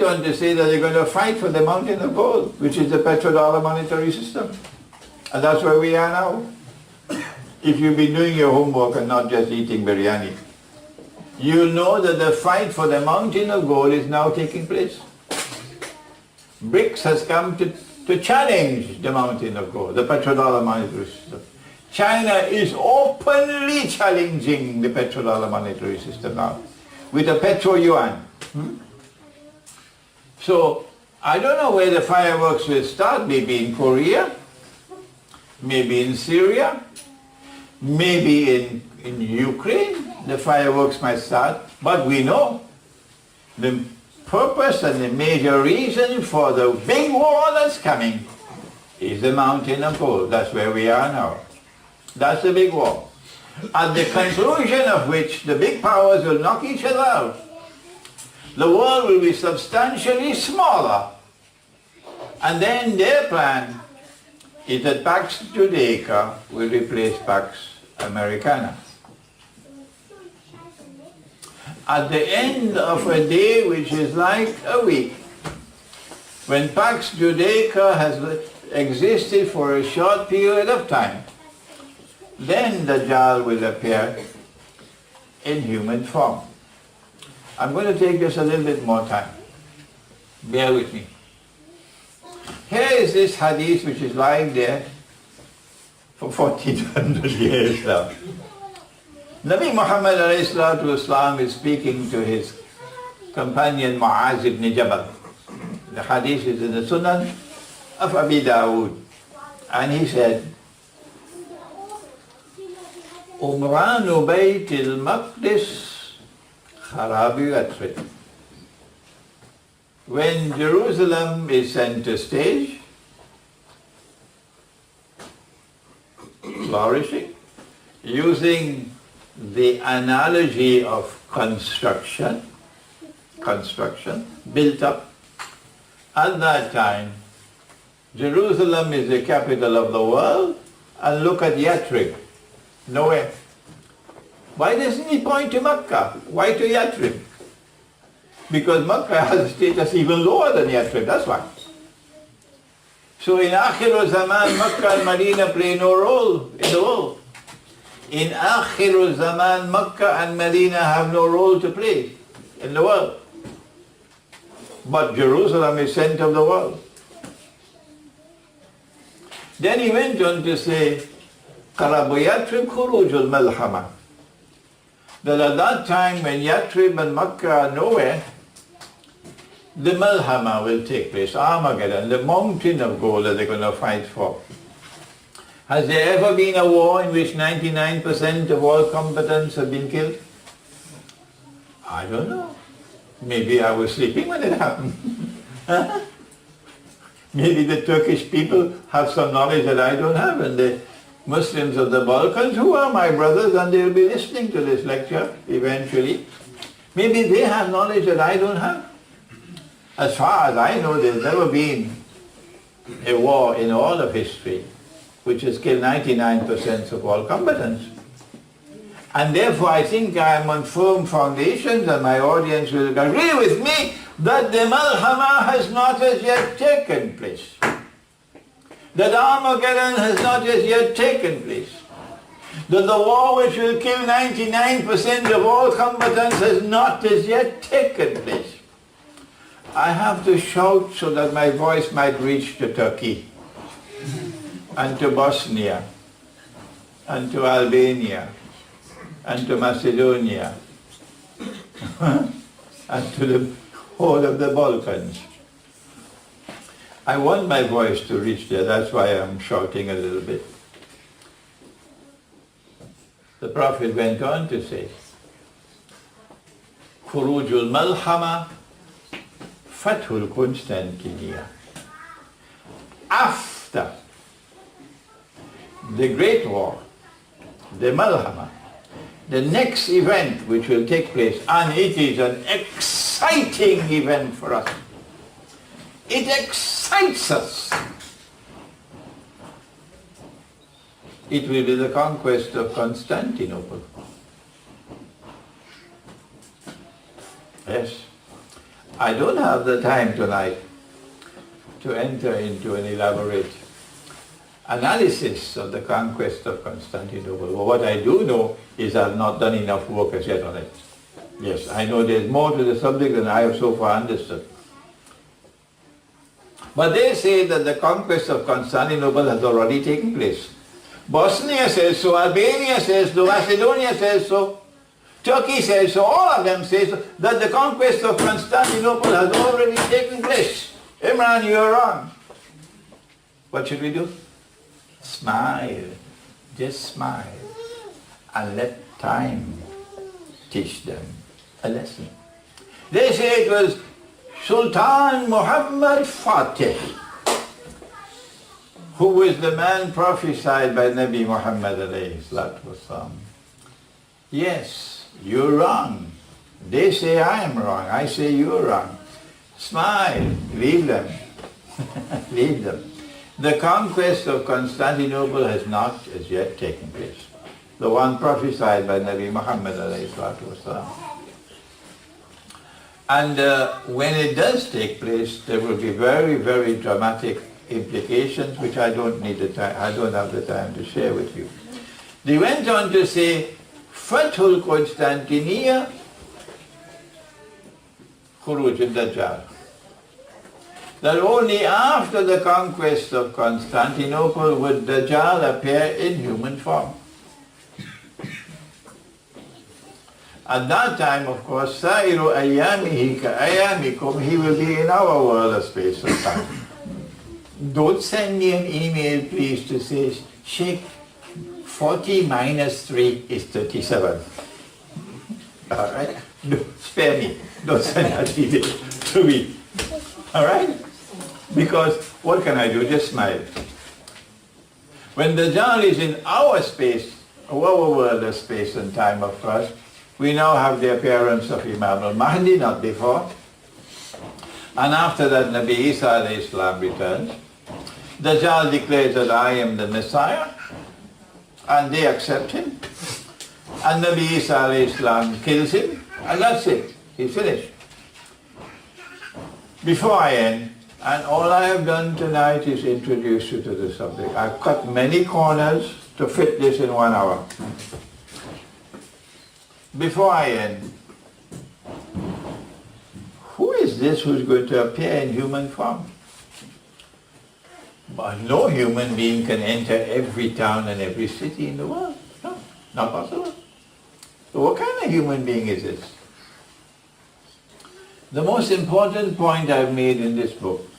on to say that they're going to fight for the mountain of gold, which is the petrodollar monetary system. And that's where we are now. If you've been doing your homework and not just eating biryani, you know that the fight for the mountain of gold is now taking place. BRICS has come to challenge the mountain of gold, the petrodollar monetary system. China is openly challenging the petrodollar monetary system now with a petro-yuan. So I don't know where the fireworks will start, maybe in Korea, maybe in Syria, maybe in Ukraine, the fireworks might start, but we know the purpose and the major reason for the big war that's coming is the mountain of gold. That's where we are now. That's the big war. At the conclusion of which the big powers will knock each other out. The world will be substantially smaller. And then their plan is that Pax Judaica will replace Pax Americana. At the end of a day which is like a week, when Pax Judaica has existed for a short period of time, then Dajjal will appear in human form. I'm going to take just a little bit more time. Bear with me. Here is this hadith which is lying there for 1400 years now. Nabi Muhammad ﷺ is speaking to his companion Mu'az ibn Jabal. The hadith is in the Sunan of Abi Dawood. And he said, Umranu Bayt al-Maqdis Kharabi Yathrib. When Jerusalem is center stage, flourishing, using the analogy of construction, built up, at that time, Jerusalem is the capital of the world, and look at Yathrib, nowhere. Why doesn't he point to Makkah? Why to Yathrib? Because Makkah has a status even lower than Yathrib, that's why. So in Akhir Zaman, Makkah and Medina play no role in the world. In Akhir Zaman, Makkah and Medina have no role to play in the world. But Jerusalem is center of the world. Then he went on to say, Qarabu Yathrib Khurujul Malhama. That at that time when Yathrib and Makkah are nowhere, the Malhama will take place, Armageddon, the mountain of gold that they're going to fight for. Has there ever been a war in which 99% of all combatants have been killed? I don't know. Maybe I was sleeping when it happened. Maybe the Turkish people have some knowledge that I don't have, and the Muslims of the Balkans, who are my brothers, and they'll be listening to this lecture eventually. Maybe they have knowledge that I don't have. As far as I know, there's never been a war in all of history which has killed 99% of all combatants. And therefore I think I am on firm foundations, and my audience will agree with me that the Malhama has not as yet taken place. That Armageddon has not as yet taken place. That the war which will kill 99% of all combatants has not as yet taken place. I have to shout so that my voice might reach to Turkey, and to Bosnia, and to Albania, and to Macedonia, and to the whole of the Balkans. I want my voice to reach there, that's why I'm shouting a little bit. The Prophet went on to say, Khurujul Malhama, Fathul Constantinia. After the Great War, the Malhama, the next event which will take place, and it is an exciting event for us. It excites us. It will be the conquest of Constantinople. Yes. I don't have the time tonight to enter into an elaborate analysis of the conquest of Constantinople. But what I do know is I've not done enough work as yet on it. Yes, I know there's more to the subject than I have so far understood. But they say that the conquest of Constantinople has already taken place. Bosnia says so, Albania says so, Macedonia says so, Turkey says so, all of them say so, that the conquest of Constantinople has already taken place. Imran, you're wrong. What should we do? Smile. Just smile. And let time teach them a lesson. They say it was Sultan Muhammad Fatih, who was the man prophesied by Nabi Muhammad alayhi salatu wasalam. Yes, you're wrong. They say I am wrong. I say you're wrong. Smile. Leave them. Leave them. The conquest of Constantinople has not as yet taken place. The one prophesied by Nabi Muhammad alayhi salatu wasalam. And when it does take place, there will be very, very dramatic implications, which I don't need the time. I don't have the time to share with you. They went on to say, Fathul Constantiniya, Khuruj al-Dajjal. That only after the conquest of Constantinople would Dajjal appear in human form. At that time, of course, Sa'iru ayyamihi ka'ayyamikum, he will be in our world of space and time. Don't send me an email, please, to say, Sheikh, 40 minus 3 is 37. All right? No, spare me. Don't send that email to me. All right? Because what can I do? Just smile. When Dajjal is in our space, our world of space and time, of course, we now have the appearance of Imam al-Mahdi, not before. And after that, Nabi Isa alayhi salam returns. Dajjal declares that I am the Messiah, and they accept him. And Nabi Isa alayhi salam kills him, and that's it. He's finished. Before I end, and all I have done tonight is introduce you to the subject. I've cut many corners to fit this in 1 hour. Before I end, who is this who's going to appear in human form? But no human being can enter every town and every city in the world. No, not possible. So what kind of human being is this? The most important point I've made in this book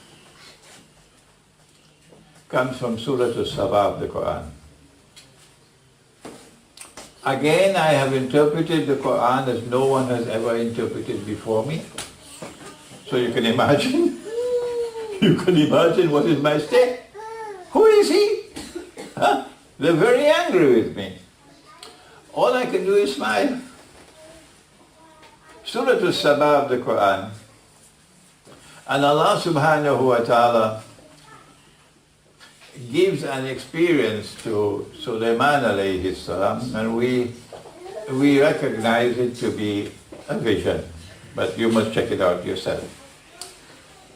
comes from Surah Al-Sabah of the Quran. Again, I have interpreted the Quran as no one has ever interpreted before me. So you can imagine what is my state. Who is he? Huh? They're very angry with me. All I can do is smile. Surah Al-Sabah of the Quran. And Allah subhanahu wa ta'ala gives an experience to Sulaiman alayhi salam, and we recognize it to be a vision, but you must check it out yourself.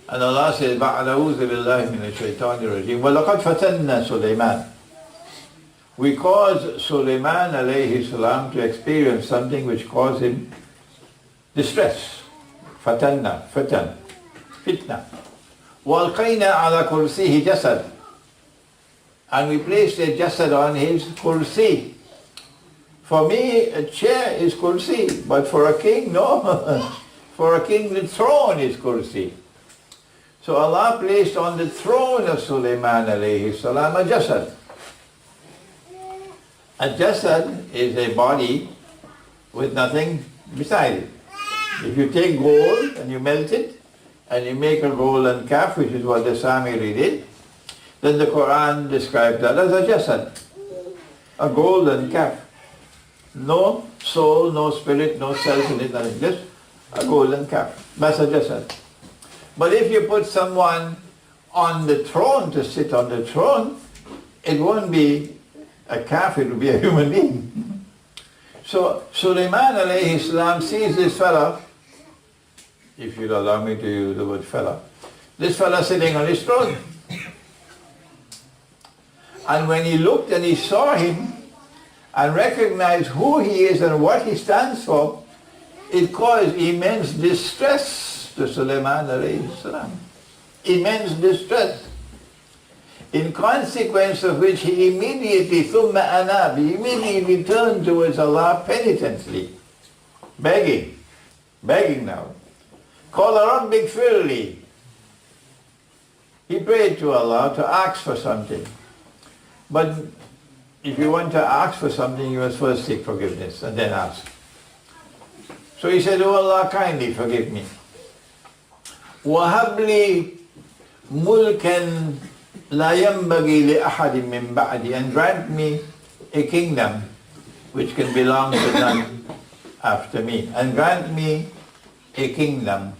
And Allah says, "Ba'a'udhu billahi minash shaitanir rajim. Wa laqad fatanna Sulaiman." We caused Sulaiman alayhi salam to experience something which caused him distress. Fatanna, fatan, fitna. Wa alqayna ala kursihi jasad. And we placed a jasad on his kursi. For me, a chair is kursi, but for a king, no. For a king, the throne is kursi. So Allah placed on the throne of Sulaiman alayhi salam a jasad. A jasad is a body with nothing beside it. If you take gold and you melt it, and you make a golden calf, which is what the Samiri did, then the Quran describes that as a jasad, a golden calf. No soul, no spirit, no self in it, nothing, just a golden calf. That's a jasad. But if you put someone on the throne to sit on the throne, it won't be a calf, it will be a human being. So Sulaiman alayhi salam sees this fellow if you'll allow me to use the word fella. This fella sitting on his throne. And when he looked and he saw him and recognized who he is and what he stands for, it caused immense distress to Sulaiman alayhi salam. Immense distress. In consequence of which he immediately, thumma anab, he immediately turned towards Allah penitently, begging now. Qala rabbik firli. He prayed to Allah to ask for something. But if you want to ask for something, you must first seek forgiveness and then ask. So he said, "Oh Allah, kindly forgive me. وَهَبْلِي مُلْكًا لَا يَنْبَغِي لِأَحَدٍ مِّن بَعْدِي, and grant me a kingdom which can belong to none after me. And grant me a kingdom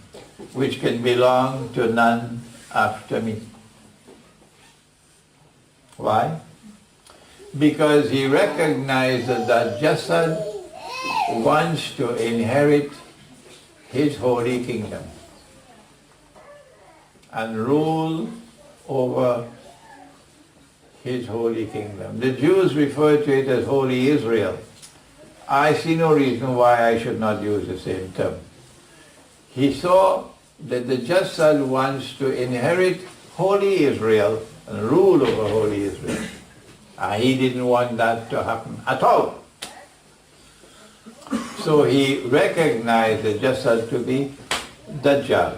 which can belong to none after me." Why? Because he recognized that Jasad wants to inherit his holy kingdom and rule over his holy kingdom. The Jews refer to it as Holy Israel. I see no reason why I should not use the same term. He saw that the Jasad wants to inherit Holy Israel and rule over Holy Israel. He didn't want that to happen at all. So he recognized the Jasad to be Dajjal.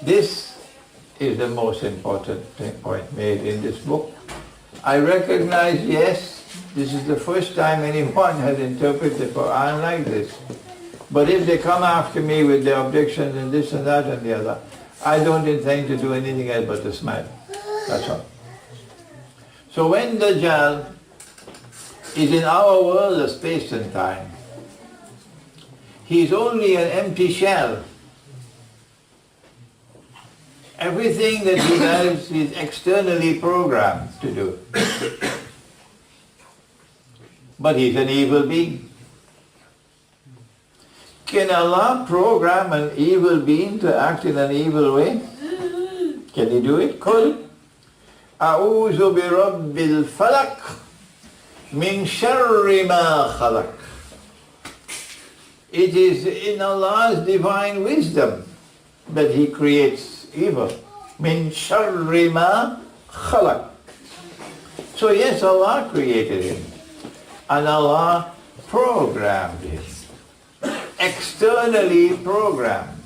This is the most important point made in this book. I recognize, yes, this is the first time anyone has interpreted the Quran like this. But if they come after me with their objections and this and that and the other, I don't intend to do anything else but to smile. That's all. So when Dajjal is in our world of space and time, he's only an empty shell. Everything that he does is externally programmed to do. But he's an evil being. Can Allah program an evil being to act in an evil way? Can he do it? Qul a'udhu bi rabbil falaq min sharri ma khalaq. It is in Allah's divine wisdom that he creates evil. Min sharri ma khalaq. So yes, Allah created him. And Allah programmed him. Externally programmed.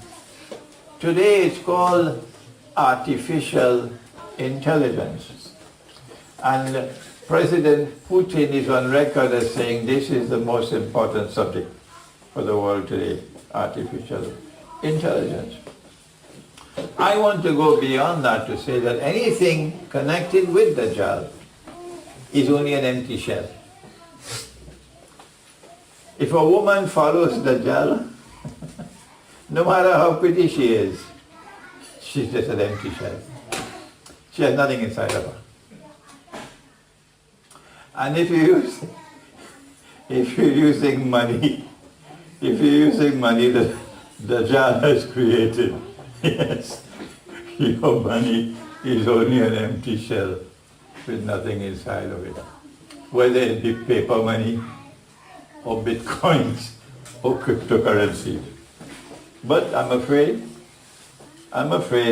Today it's called artificial intelligence. And President Putin is on record as saying this is the most important subject for the world today, artificial intelligence. I want to go beyond that to say that anything connected with Dajjal is only an empty shell. If a woman follows Dajjal, no matter how pretty she is, she's just an empty shell. She has nothing inside of her. And if you're using money that Dajjal has created, yes, your money is only an empty shell with nothing inside of it. Whether it be paper money, or bitcoins, or cryptocurrency. But I'm afraid,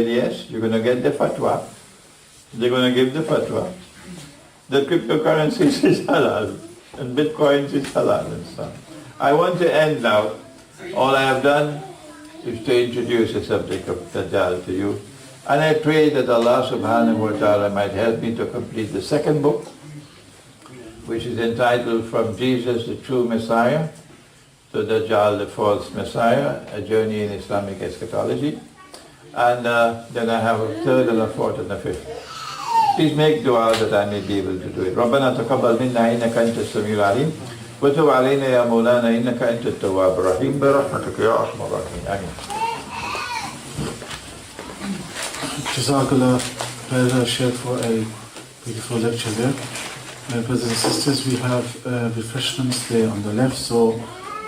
yes, you're going to get the fatwa. They're going to give the fatwa. The cryptocurrencies is halal, and bitcoins is halal and so on. I want to end now. All I have done is to introduce the subject of Dajjal to you. And I pray that Allah subhanahu wa ta'ala might help me to complete the second book, which is entitled From Jesus the True Messiah to Dajjal the False Messiah, a journey in Islamic eschatology. And then I have a third and a fourth and a fifth. Please make dua that I may be able to do it. رَبَّنَا تَقَبَّلْ مِنَّا إِنَّكَ أَنْتَ السَّمِيعُ الْعَلِيمُ وَتُبْ عَلَيْنَا يَا مَوْلَانَا إِنَّكَ أَنْتَ التَّوَّابُ الرَّحِيمُ بِرَحْمَتِكَ يَا أَرْحَمَ الرَّاحِمِينَ آمين. Jazakallah khair, Sheikh, for a beautiful lecture there. Brothers and sisters, we have refreshments there on the left, so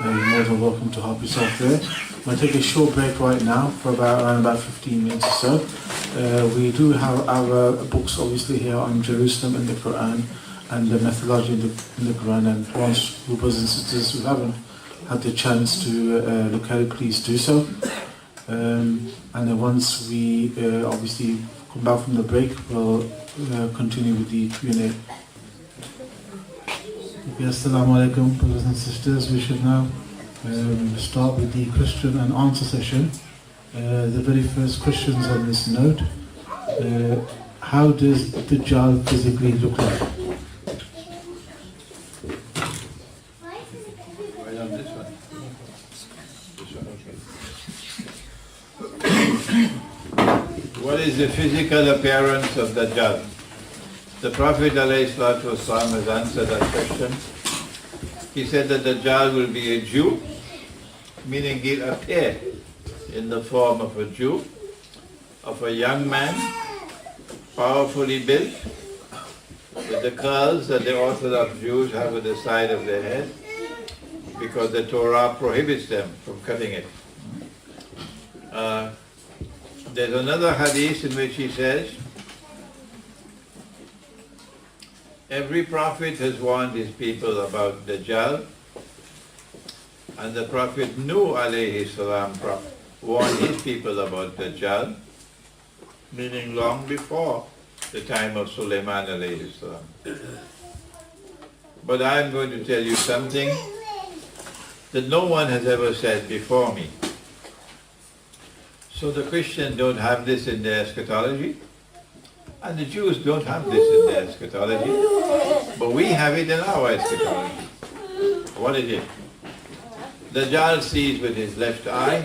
you're more than welcome to help yourself there. I'm going to take a short break right now for around about 15 minutes or so. We do have our books obviously here on Jerusalem and the Quran and the methodology in the Quran, and once you brothers and sisters who haven't had the chance to look at it, please do so. And then once we obviously come back from the break, we'll continue with the Q&A. Okay, Assalamu alaikum, brothers and sisters. We should now start with the question and answer session. The very first questions on this note. How does Dajjal physically look like? Right on this one. This one, okay. What is the physical appearance of Dajjal? The Prophet ﷺ has answered that question. He said that Dajjal will be a Jew, meaning he'll appear in the form of a Jew, of a young man, powerfully built, with the curls that the Orthodox Jews have at the side of their head, because the Torah prohibits them from cutting it. There's another hadith in which he says, every prophet has warned his people about Dajjal, and the Prophet Nuh alayhi salam warned his people about Dajjal, meaning long before the time of Sulaiman alayhi salam. But I'm going to tell you something that no one has ever said before me. So the Christians don't have this in their eschatology, and the Jews don't have this in their eschatology, but we have it in our eschatology. What is it? Dajjal sees with his left eye,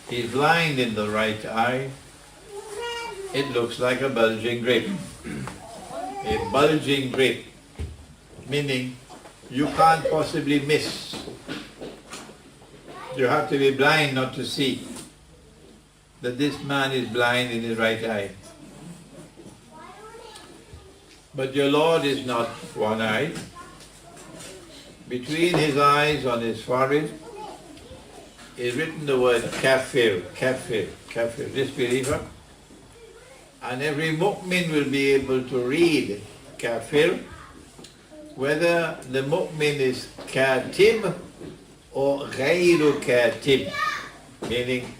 he's blind in the right eye, it looks like a bulging grape. A bulging grape, meaning you can't possibly miss. You have to be blind not to see that this man is blind in his right eye. But your Lord is not one-eyed. Between his eyes, on his forehead, is written the word kafir, kafir, kafir, disbeliever. And every mu'min will be able to read kafir, whether the mu'min is katib or ghayru katib, meaning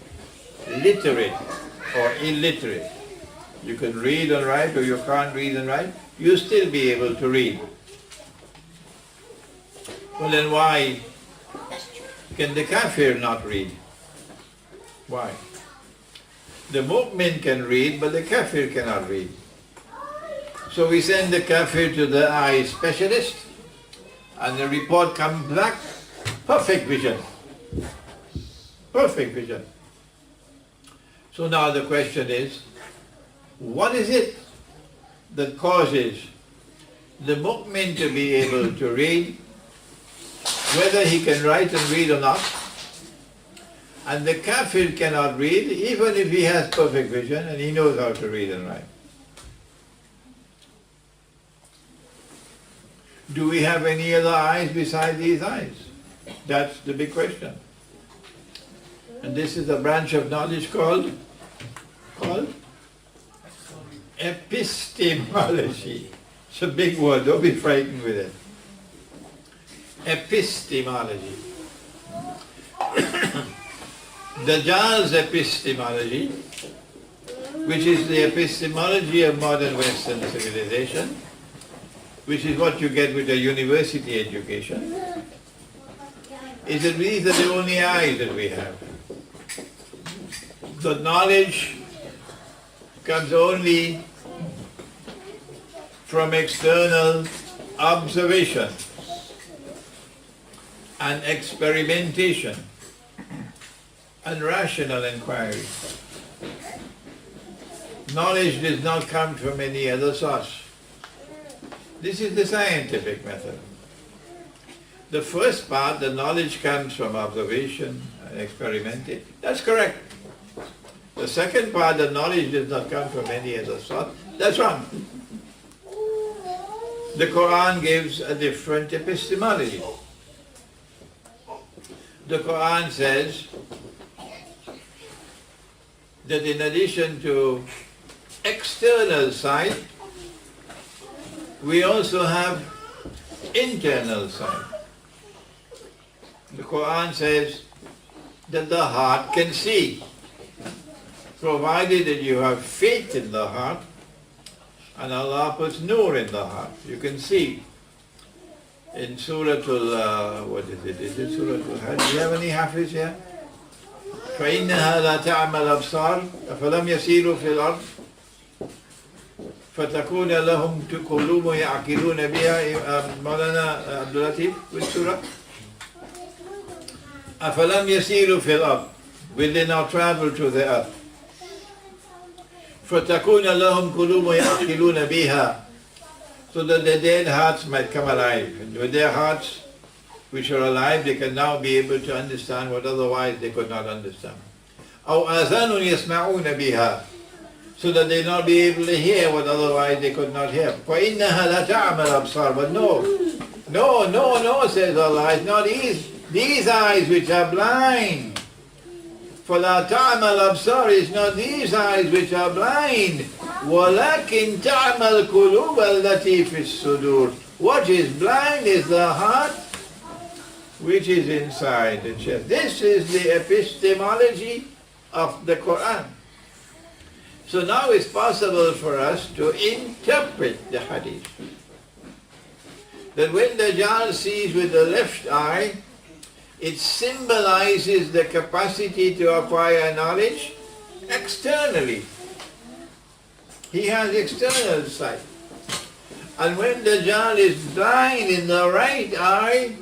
literate or illiterate. You can read and write, or you can't read and write, you'll still be able to read. Well, then why can the kafir not read? Why? The mu'min can read, but the kafir cannot read. So we send the kafir to the eye specialist, and the report comes back, perfect vision. Perfect vision. So now the question is, what is it that causes the mu'min to be able to read, whether he can write and read or not, and the kafir cannot read, even if he has perfect vision and he knows how to read and write? Do we have any other eyes besides these eyes? That's the big question. And this is a branch of knowledge called epistemology. It's a big word, don't be frightened with it. Epistemology. Dajjal's epistemology, which is the epistemology of modern Western civilization, which is what you get with a university education, is that these are the only eyes that we have. The knowledge comes only from external observation and experimentation and rational inquiry. Knowledge does not come from any other source. This is the scientific method. The first part, the knowledge comes from observation and experimentation. That's correct. The second part, the knowledge does not come from any other source. That's wrong. The Quran gives a different epistemology. the Quran says that in addition to external sight, we also have internal sight. The Quran says that the heart can see, provided that you have faith in the heart, and Allah puts nur in the heart. You can see. In Surah what is it? Is it Surah Al-Hajj? Do you have any Hafiz here? فَإِنَّهَا لَا تَعْمَى الْأَبْصَارِ أَفَلَمْ يَسِيرُوا فِي الْأَرْضِ فَتَكُونَ لَهُمْ قُلُوبٌ يَعْقِلُونَ بِهَا مولانا عبد اللطيف, which surah? أَفَلَمْ يَسِيرُوا فِي الْأَرْضِ, will they not travel to the earth? فَتَكُونَ لَهُمْ قُلُوبٌ يَعْقِلُونَ بِهَا, so that their dead hearts might come alive. And with their hearts which are alive, they can now be able to understand what otherwise they could not understand. أَوْ آذَانٌ يَسْمَعُونَ بِهَا, so that they not be able to hear what otherwise they could not hear. فَإِنَّهَا لَا تَعْمَى الْأَبْصَارِ, but no, says Allah, it's not these eyes which are blind. فَلَا تَعْمَى الْأَبْصَارِ, it's not these eyes which are blind. وَلَكِنْ تَعْمَى الْقُلُوبَ الَّتِي فِي الصُّدُورِ, what is blind is the heart which is inside the chest. This is the epistemology of the Quran. So now it's possible for us to interpret the hadith. That when the Dajjal sees with the left eye, it symbolizes the capacity to acquire knowledge externally. He has external sight. And when the Dajjal is blind in the right eye,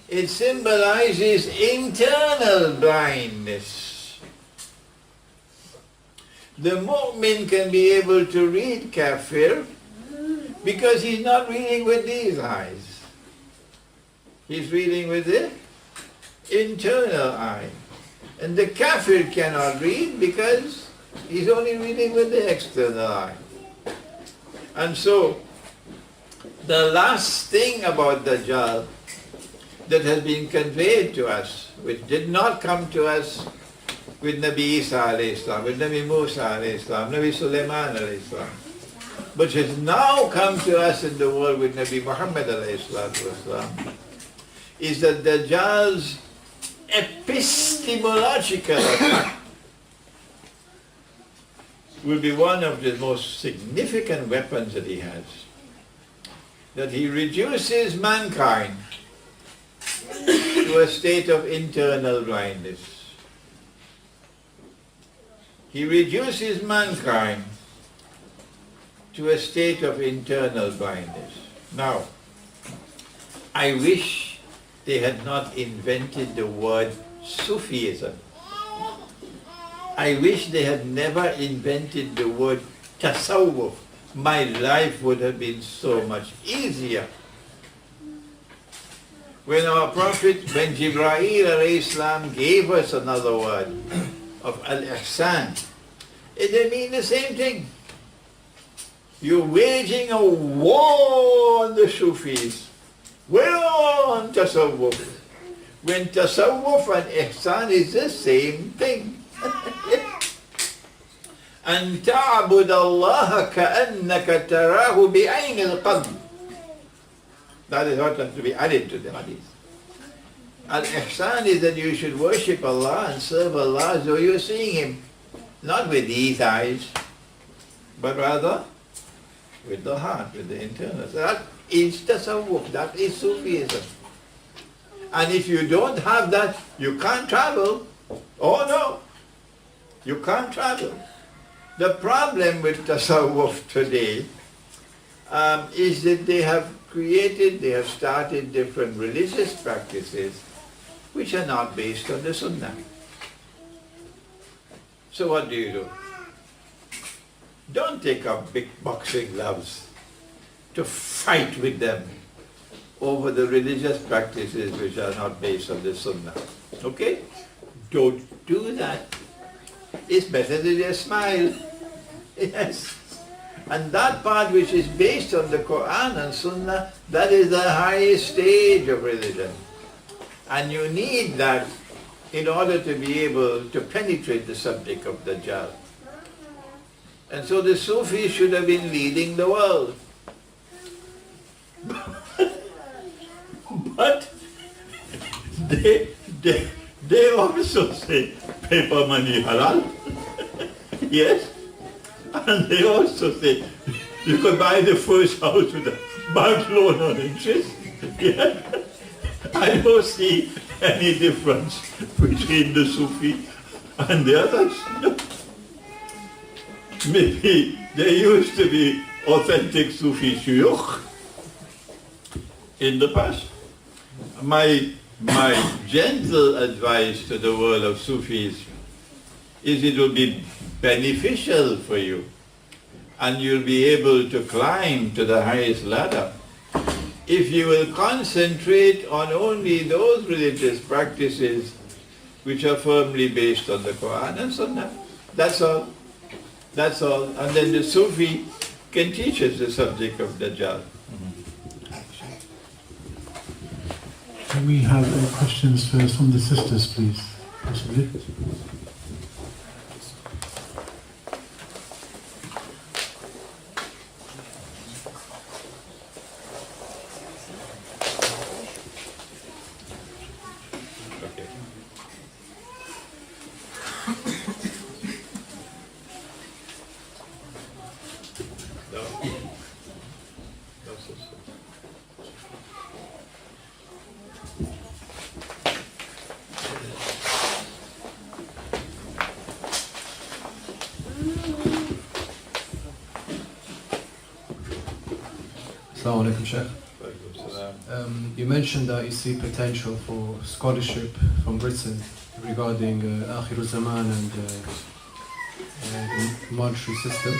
it symbolizes internal blindness. The mu'min can be able to read kafir because he's not reading with these eyes. He's reading with the internal eye. And the kafir cannot read because he's only reading with the external eye. And so, the last thing about Dajjal that has been conveyed to us, which did not come to us with Nabi Isa alayhi salam, with Nabi Musa alayhi salam, Nabi Sulaiman alayhi salam, but has now come to us in the world with Nabi Muhammad alayhi salam, is that Dajjal's epistemological attack will be one of the most significant weapons that he has. That he reduces mankind to a state of internal blindness. He reduces mankind to a state of internal blindness. Now, I wish they had not invented the word Sufism. I wish they had never invented the word Tasawwuf. My life would have been so much easier. When our Prophet, when Jibreel alayhi salam gave us another word of al-ihsan, it didn't mean the same thing. You're waging a war on the Sufis. War on Tasawwuf. When Tasawwuf and ihsan is the same thing. أن تعبد الله كأنك تراه بعين القلب. That is what has to be added to the hadith. Al-ihsan is that you should worship Allah and serve Allah as though you're seeing Him. Not with these eyes, but rather with the heart, with the internal. So that is tasawwuf, that is Sufism. And if you don't have that, you can't travel. Oh no, you can't travel. The problem with tasawwuf today is that they have started different religious practices which are not based on the Sunnah. So what do? Don't take up big boxing gloves to fight with them over the religious practices which are not based on the Sunnah. Okay? Don't do that. It's better to just smile. Yes. And that part which is based on the Quran and Sunnah, that is the highest stage of religion. And you need that in order to be able to penetrate the subject of Dajjal. And so the Sufis should have been leading the world. But they also say paper money halal. Yes. And they also say you could buy the first house with a bank loan on interest. Yeah. I don't see any difference between the Sufi and the others. Maybe there used to be authentic Sufi shuyukh in the past. My gentle advice to the world of Sufis is it will be beneficial for you and you'll be able to climb to the highest ladder if you will concentrate on only those religious practices which are firmly based on the Quran and Sunnah. That's all. That's all. And then the Sufi can teach us the subject of Dajjal. Can we have questions first from the sisters, please? Possibly. Assalamu alaikum, Sheikh. You mentioned that you see potential for scholarship from Britain regarding Akhir Zaman and the monetary system.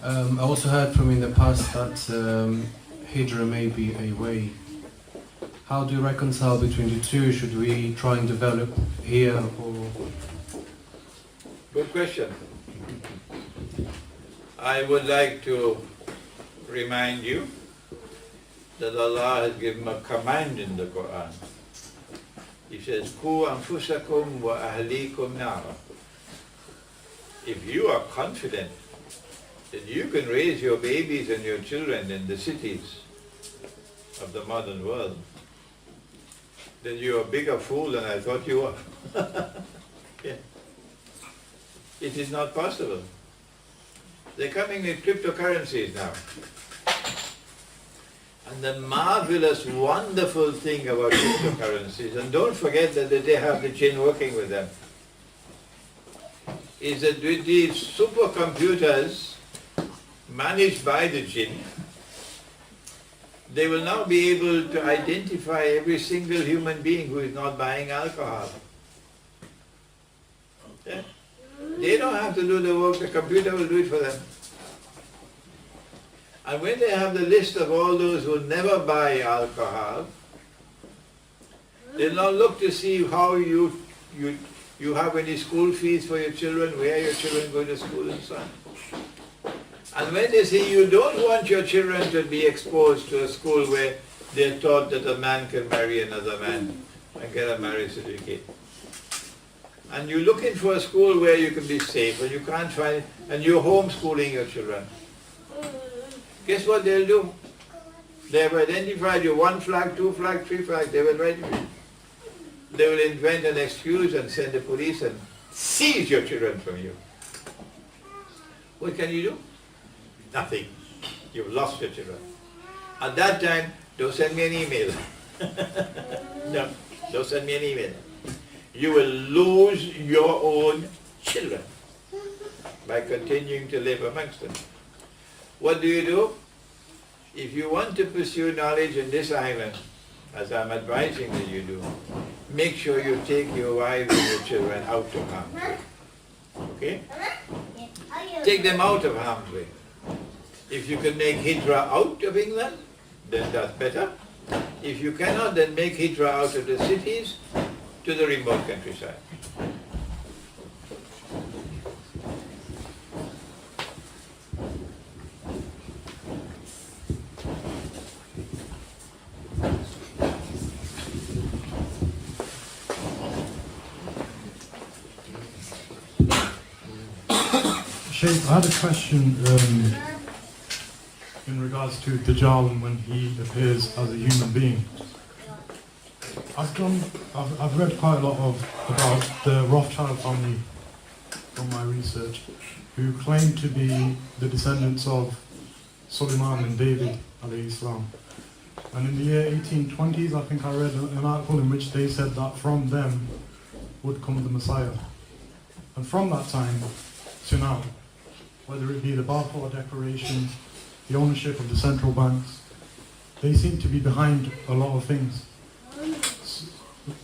I also heard from in the past that Hijrah may be a way. How do you reconcile between the two? Should we try and develop here or? Good question. I would like to remind you that Allah has given a command in the Quran. He says, Qu anfusakum wa ahlikum nara. If you are confident that you can raise your babies and your children in the cities of the modern world, then you're a bigger fool than I thought you were. Yeah. It is not possible. They're coming with cryptocurrencies now. And the marvelous, wonderful thing about cryptocurrencies, and don't forget that they have the jinn working with them, is that with these supercomputers managed by the jinn, they will now be able to identify every single human being who is not buying alcohol. Yeah? They don't have to do the work, the computer will do it for them. And when they have the list of all those who never buy alcohol, they'll now look to see how you have any school fees for your children, where your children go to school and so on. And when they see you don't want your children to be exposed to a school where they're taught that a man can marry another man and get a marriage certificate, and you're looking for a school where you can be safe, and you can't find, and you're homeschooling your children, guess what they'll do? They have identified you 1 flag, 2 flag, 3 flag, they will write you. They will invent an excuse and send the police and seize your children from you. What can you do? Nothing. You've lost your children. At that time, don't send me an email. No, don't send me an email. You will lose your own children by continuing to live amongst them. What do? If you want to pursue knowledge in this island, as I'm advising that you do, make sure you take your wives and your children out of harm's way. Okay? Take them out of harm's way. If you can make Hijrah out of England, then that's better. If you cannot, then make Hijrah out of the cities to the remote countryside. Sheikh, I had a question in regards to Dajjal when he appears as a human being. I've read quite a lot about the Rothschild family from my research, who claim to be the descendants of Suleiman and David alayhi salam. And in the year 1820s, I think I read an article in which they said that from them would come the Messiah. And from that time to now, whether it be the Balfour Declaration, the ownership of the central banks, they seem to be behind a lot of things,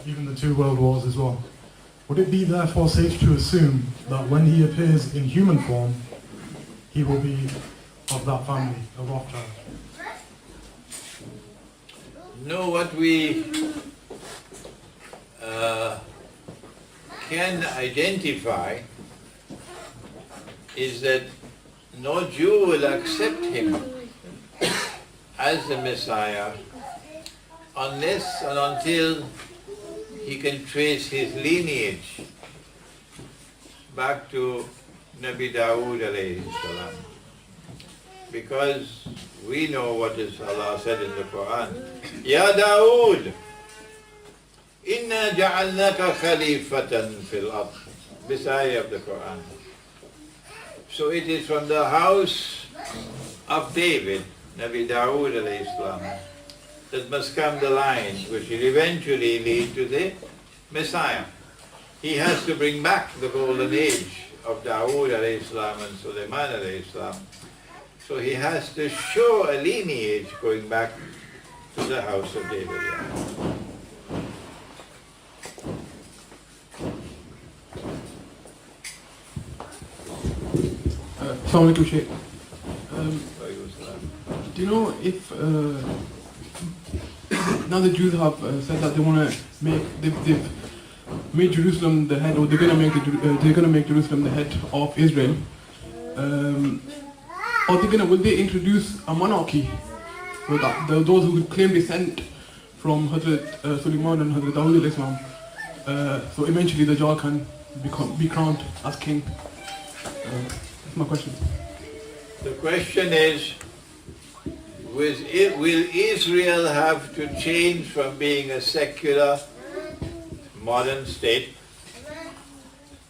even the 2 world wars as well. Would it be therefore safe to assume that when he appears in human form, he will be of that family, of Rothschild? No, what we can identify is that no Jew will accept him as the Messiah unless and until he can trace his lineage back to Nabi Dawood alayhi salam. Because we know what is Allah said in the Quran. Ya Dawood, inna ja'alnaka khalifatan fil ard. This ayah of the Quran. So it is from the house of David, Nabi Dawood alayhi salam, that must come the line which will eventually lead to the Messiah. He has to bring back the golden age of Dawood alayhi salam and Sulaiman alayhi salam. So he has to show a lineage going back to the house of David. Assalamu alaikum, Sheikh. Do you know if now the Jews have said that they want to make they've made Jerusalem the head, or they're going to make Jerusalem the head of Israel? Or will they introduce a monarchy so that those who would claim descent from Hazrat Suleiman and Hazrat Dawood alayhi salam, so eventually the Dajjal can be crowned as king? That's my question. The question is, will Israel have to change from being a secular modern state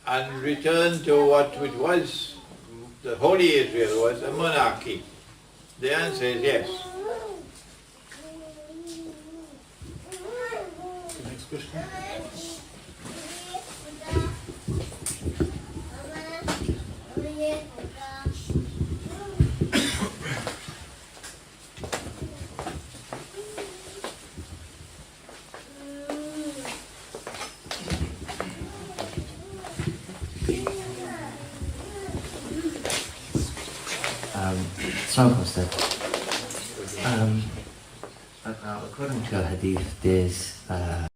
and return to what it was, the Holy Israel was, a monarchy? The answer is yes. Next question. According to a hadith, there's